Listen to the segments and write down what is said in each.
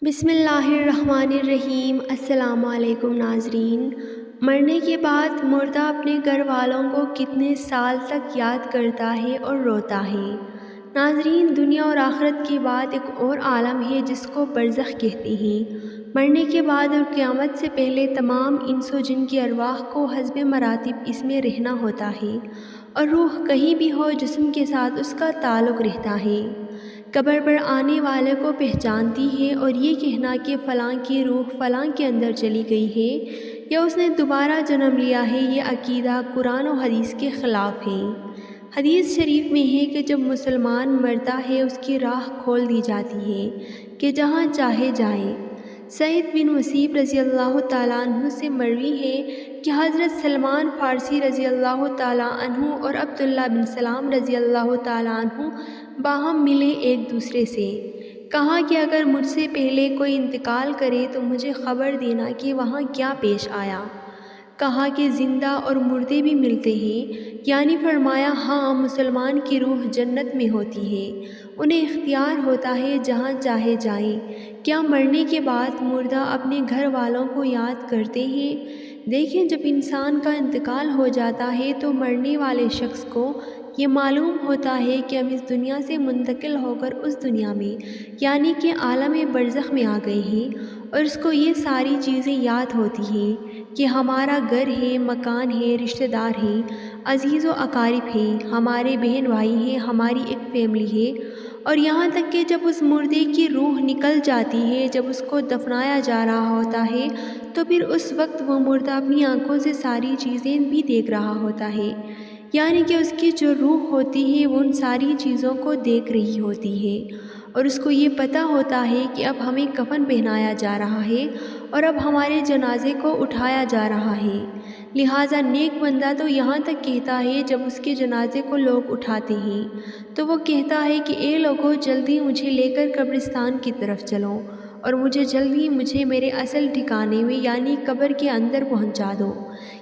بسم اللہ الرحمن الرحیم۔ السلام علیکم ناظرین۔ مرنے کے بعد مردہ اپنے گھر والوں کو کتنے سال تک یاد کرتا ہے اور روتا ہے۔ ناظرین، دنیا اور آخرت کے بعد ایک اور عالم ہے جس کو برزخ کہتے ہیں۔ مرنے کے بعد اور قیامت سے پہلے تمام انس و جن کی ارواح کو حسب مراتب اس میں رہنا ہوتا ہے، اور روح کہیں بھی ہو جسم کے ساتھ اس کا تعلق رہتا ہے۔ قبر پر آنے والے کو پہچانتی ہے، اور یہ کہنا کہ فلاں کی روح فلاں کے اندر چلی گئی ہے یا اس نے دوبارہ جنم لیا ہے، یہ عقیدہ قرآن و حدیث کے خلاف ہے۔ حدیث شریف میں ہے کہ جب مسلمان مرتا ہے اس کی راہ کھول دی جاتی ہے کہ جہاں چاہے جائے۔ سعید بن مسیب رضی اللہ تعالیٰ عنہ سے مروی ہے کہ حضرت سلمان فارسی رضی اللہ تعالیٰ عنہ اور عبداللہ بن سلام رضی اللہ تعالیٰ عنہ باہم ملے ایک دوسرے سے۔ کہا کہ اگر مجھ سے پہلے کوئی انتقال کرے تو مجھے خبر دینا کہ وہاں کیا پیش آیا۔ کہا کہ زندہ اور مردے بھی ملتے ہیں، یعنی فرمایا ہاں، مسلمان کی روح جنت میں ہوتی ہے، انہیں اختیار ہوتا ہے جہاں چاہے جائیں۔ کیا مرنے کے بعد مردہ اپنے گھر والوں کو یاد کرتے ہیں؟ دیکھیں، جب انسان کا انتقال ہو جاتا ہے تو مرنے والے شخص کو یہ معلوم ہوتا ہے کہ ہم اس دنیا سے منتقل ہو کر اس دنیا میں یعنی کہ عالم برزخ میں آ گئے ہیں، اور اس کو یہ ساری چیزیں یاد ہوتی ہیں کہ ہمارا گھر ہے، مکان ہے، رشتہ دار ہیں، عزیز و اقارب ہیں، ہمارے بہن بھائی ہیں، ہماری ایک فیملی ہے، اور یہاں تک کہ جب اس مردے کی روح نکل جاتی ہے، جب اس کو دفنایا جا رہا ہوتا ہے، تو پھر اس وقت وہ مردہ اپنی آنکھوں سے ساری چیزیں بھی دیکھ رہا ہوتا ہے، یعنی کہ اس کی جو روح ہوتی ہے وہ ان ساری چیزوں کو دیکھ رہی ہوتی ہے، اور اس کو یہ پتہ ہوتا ہے کہ اب ہمیں کفن پہنایا جا رہا ہے اور اب ہمارے جنازے کو اٹھایا جا رہا ہے۔ لہٰذا نیک بندہ تو یہاں تک کہتا ہے، جب اس کے جنازے کو لوگ اٹھاتے ہیں تو وہ کہتا ہے کہ اے لوگوں، جلدی مجھے لے کر قبرستان کی طرف چلو، اور مجھے میرے اصل ٹھکانے میں یعنی قبر کے اندر پہنچا دو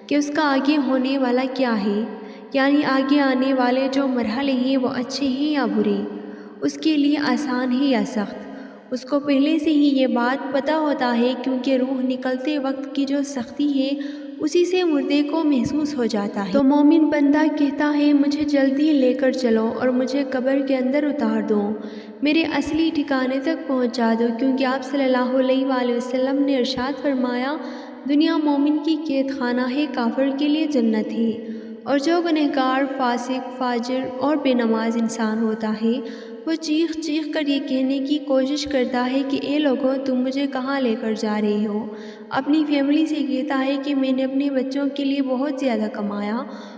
کہ اس کا آگے ہونے والا کیا ہے، یعنی آگے آنے والے جو مرحلے ہیں وہ اچھے ہیں یا برے، اس کے لیے آسان ہے یا سخت۔ اس کو پہلے سے ہی یہ بات پتہ ہوتا ہے، کیونکہ روح نکلتے وقت کی جو سختی ہے اسی سے مردے کو محسوس ہو جاتا ہے۔ تو مومن بندہ کہتا ہے، مجھے جلدی لے کر چلو اور مجھے قبر کے اندر اتار دو، میرے اصلی ٹھکانے تک پہنچا دو، کیونکہ آپ صلی اللہ علیہ وآلہ وسلم نے ارشاد فرمایا، دنیا مومن کی قید خانہ ہے، کافر کے لیے جنت ہے، اور جو گنہگار، فاسق، فاجر اور بے نماز انسان ہوتا ہے وہ چیخ چیخ کر یہ کہنے کی کوشش کرتا ہے کہ اے لوگوں، تم مجھے کہاں لے کر جا رہے ہو۔ اپنی فیملی سے کہتا ہے کہ میں نے اپنے بچوں کے لیے بہت زیادہ کمایا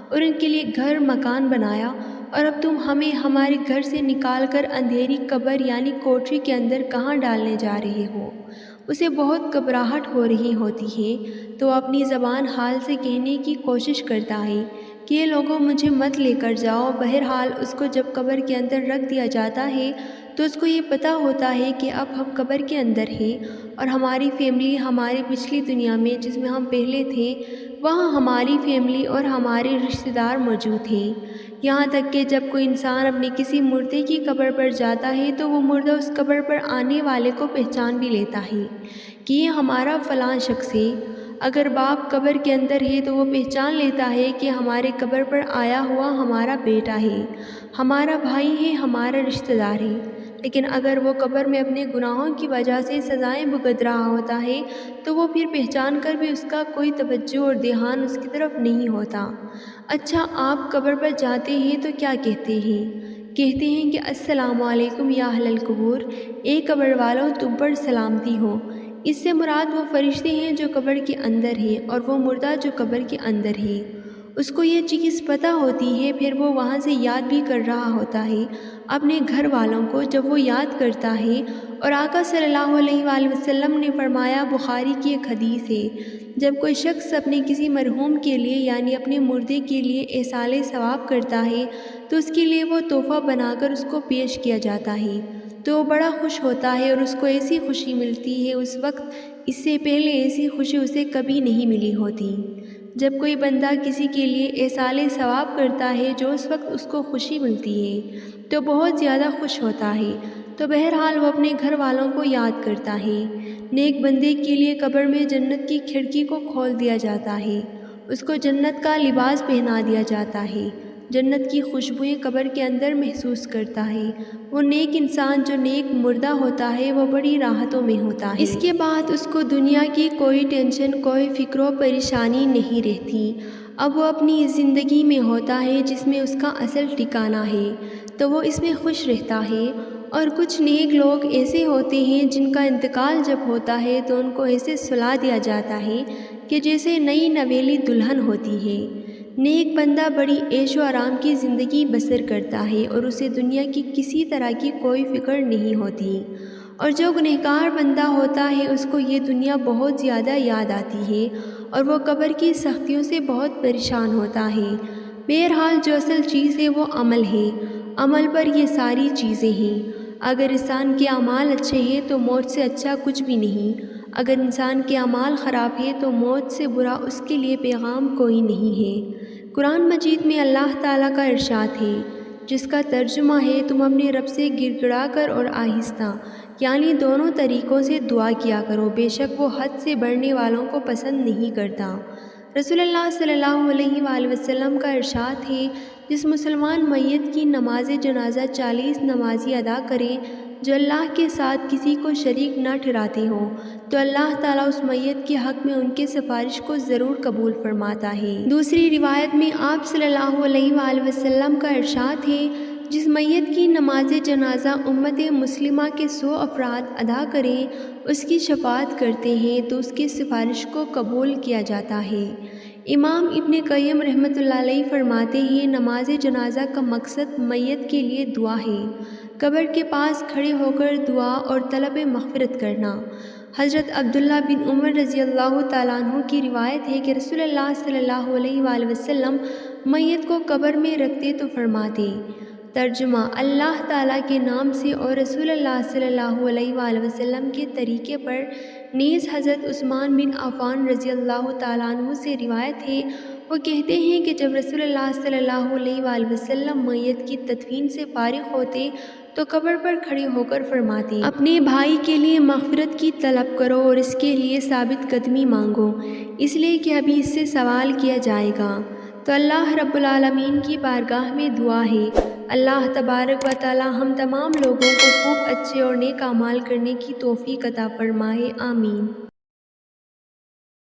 اور ان کے لیے گھر مکان بنایا، اور اب تم ہمیں ہمارے گھر سے نکال کر اندھیری قبر یعنی کوٹری کے اندر کہاں ڈالنے جا رہے ہو۔ اسے بہت گھبراہٹ ہو رہی ہوتی ہے، تو اپنی زبان حال سے کہنے کی کوشش کرتا ہے کہ یہ لوگوں، مجھے مت لے کر جاؤ۔ بہرحال اس کو جب قبر کے اندر رکھ دیا جاتا ہے تو اس کو یہ پتہ ہوتا ہے کہ اب ہم قبر کے اندر ہیں، اور ہماری فیملی ہماری پچھلی دنیا میں جس میں ہم پہلے تھے وہاں ہماری فیملی اور ہمارے رشتہ دار موجود ہیں۔ یہاں تک کہ جب کوئی انسان اپنے کسی مردے کی قبر پر جاتا ہے تو وہ مردہ اس قبر پر آنے والے کو پہچان بھی لیتا ہے کہ یہ ہمارا فلاں شخص ہے۔ اگر باپ قبر کے اندر ہے تو وہ پہچان لیتا ہے کہ ہمارے قبر پر آیا ہوا ہمارا بیٹا ہے، ہمارا بھائی ہے، ہمارا رشتہ دار ہے۔ لیکن اگر وہ قبر میں اپنے گناہوں کی وجہ سے سزائیں بھگت رہا ہوتا ہے تو وہ پھر پہچان کر بھی اس کا کوئی توجہ اور دھیان اس کی طرف نہیں ہوتا۔ اچھا، آپ قبر پر جاتے ہیں تو کیا کہتے ہیں؟ کہتے ہیں کہ السلام علیکم یا اہل القبور، اے قبر والوں، تم پر سلامتی ہو۔ اس سے مراد وہ فرشتے ہیں جو قبر کے اندر ہیں، اور وہ مردہ جو قبر کے اندر ہے۔ اس کو یہ چیز پتہ ہوتی ہے، پھر وہ وہاں سے یاد بھی کر رہا ہوتا ہے اپنے گھر والوں کو۔ جب وہ یاد کرتا ہے، اور آقا صلی اللہ علیہ وآلہ وسلم نے فرمایا، بخاری کی ایک حدیث ہے، جب کوئی شخص اپنے کسی مرحوم کے لیے یعنی اپنے مردے کے لیے ایصال ثواب کرتا ہے تو اس کے لیے وہ تحفہ بنا کر اس کو پیش کیا جاتا ہے، تو وہ بڑا خوش ہوتا ہے، اور اس کو ایسی خوشی ملتی ہے اس وقت اس سے پہلے ایسی خوشی اسے کبھی نہیں ملی ہوتی۔ جب کوئی بندہ کسی کے لیے ایصال ثواب کرتا ہے جو اس وقت اس کو خوشی ملتی ہے تو بہت زیادہ خوش ہوتا ہے۔ تو بہرحال وہ اپنے گھر والوں کو یاد کرتا ہے۔ نیک بندے کے لیے قبر میں جنت کی کھڑکی کو کھول دیا جاتا ہے، اس کو جنت کا لباس پہنا دیا جاتا ہے، جنت کی خوشبوئیں قبر کے اندر محسوس کرتا ہے۔ وہ نیک انسان جو نیک مردہ ہوتا ہے وہ بڑی راحتوں میں ہوتا ہے۔ اس کے بعد اس کو دنیا کی کوئی ٹینشن، کوئی فکر و پریشانی نہیں رہتی۔ اب وہ اپنی زندگی میں ہوتا ہے جس میں اس کا اصل ٹھکانہ ہے، تو وہ اس میں خوش رہتا ہے۔ اور کچھ نیک لوگ ایسے ہوتے ہیں جن کا انتقال جب ہوتا ہے تو ان کو ایسے سلا دیا جاتا ہے کہ جیسے نئی نویلی دلہن ہوتی ہے۔ نیک بندہ بڑی عیش و آرام کی زندگی بسر کرتا ہے اور اسے دنیا کی کسی طرح کی کوئی فکر نہیں ہوتی، اور جو گنہگار بندہ ہوتا ہے اس کو یہ دنیا بہت زیادہ یاد آتی ہے اور وہ قبر کی سختیوں سے بہت پریشان ہوتا ہے۔ بہرحال جو اصل چیز ہے وہ عمل ہے، عمل پر یہ ساری چیزیں ہیں۔ اگر انسان کے اعمال اچھے ہیں تو موت سے اچھا کچھ بھی نہیں، اگر انسان کے اعمال خراب ہیں تو موت سے برا اس کے لیے پیغام کوئی نہیں ہے۔ قرآن مجید میں اللہ تعالیٰ کا ارشاد ہے، جس کا ترجمہ ہے، تم اپنے رب سے گڑ گڑا کر اور آہستہ، یعنی دونوں طریقوں سے دعا کیا کرو، بے شک وہ حد سے بڑھنے والوں کو پسند نہیں کرتا۔ رسول اللہ صلی اللہ علیہ وآلہ وسلم کا ارشاد ہے، جس مسلمان میت کی نماز جنازہ 40 نمازی ادا کریں جو اللہ کے ساتھ کسی کو شریک نہ ٹھہراتے ہوں، تو اللہ تعالیٰ اس میت کے حق میں ان کے سفارش کو ضرور قبول فرماتا ہے۔ دوسری روایت میں آپ صلی اللہ علیہ وآلہ وسلم کا ارشاد ہے، جس میت کی نماز جنازہ امت مسلمہ کے 100 افراد ادا کریں، اس کی شفاعت کرتے ہیں تو اس کی سفارش کو قبول کیا جاتا ہے۔ امام ابن قیم رحمۃ اللہ علیہ فرماتے ہیں، نماز جنازہ کا مقصد میت کے لیے دعا ہے، قبر کے پاس کھڑے ہو کر دعا اور طلب مغفرت کرنا۔ حضرت عبداللہ بن عمر رضی اللہ تعالیٰ عنہ کی روایت ہے کہ رسول اللہ صلی اللہ علیہ وآلہ وسلم میت کو قبر میں رکھتے تو فرماتے، ترجمہ: اللہ تعالیٰ کے نام سے اور رسول اللہ صلی اللہ علیہ وآلہ وسلم کے طریقے پر۔ نیز حضرت عثمان بن عفان رضی اللہ تعالیٰ عنہ سے روایت ہے، وہ کہتے ہیں کہ جب رسول اللہ صلی اللہ علیہ وآلہ وسلم میت کی تدفین سے فارغ ہوتے تو قبر پر کھڑے ہو کر فرماتے، اپنے بھائی کے لیے مغفرت کی طلب کرو اور اس کے لیے ثابت قدمی مانگو، اس لیے کہ ابھی اس سے سوال کیا جائے گا۔ تو اللہ رب العالمین کی بارگاہ میں دعا ہے، اللہ تبارک و تعالی ہم تمام لوگوں کو خوب اچھے اور نیک اعمال کرنے کی توفیق عطا فرمائے، آمین۔